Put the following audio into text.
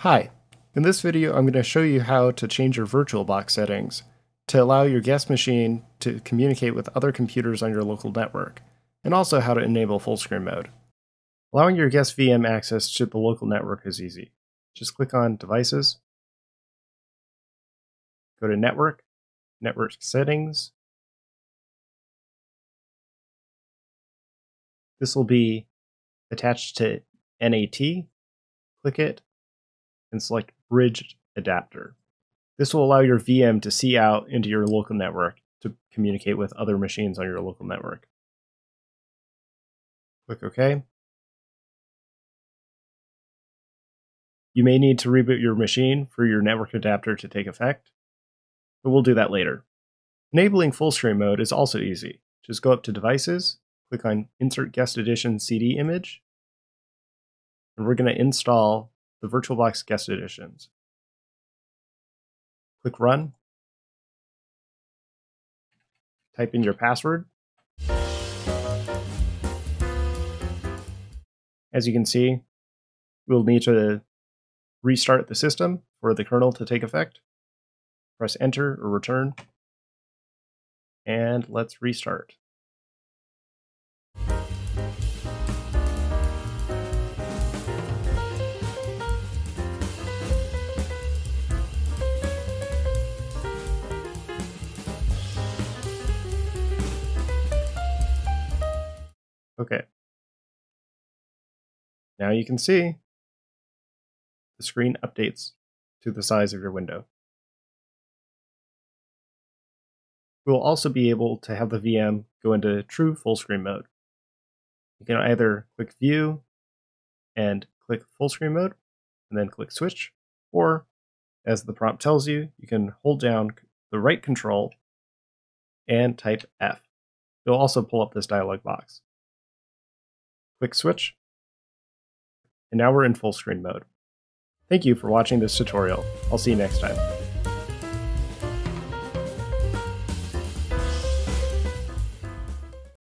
Hi, in this video I'm going to show you how to change your VirtualBox settings to allow your guest machine to communicate with other computers on your local network, and also how to enable full-screen mode. Allowing your guest VM access to the local network is easy. Just click on Devices, go to Network, Network Settings. This will be attached to NAT. Click it and select Bridge Adapter. This will allow your VM to see out into your local network to communicate with other machines on your local network. Click OK. You may need to reboot your machine for your network adapter to take effect, but we'll do that later. Enabling full screen mode is also easy. Just go up to Devices, click on Insert Guest Edition CD Image, and we're going to install the VirtualBox Guest Editions. Click Run. Type in your password. As you can see, we'll need to restart the system for the kernel to take effect. Press Enter or Return, and let's restart. Okay. Now you can see the screen updates to the size of your window. We'll also be able to have the VM go into true full screen mode. You can either click View and click full screen mode, and then click Switch, or as the prompt tells you, you can hold down the right control and type F. It'll also pull up this dialog box. Click Switch, and now we're in full screen mode. Thank you for watching this tutorial. I'll see you next time.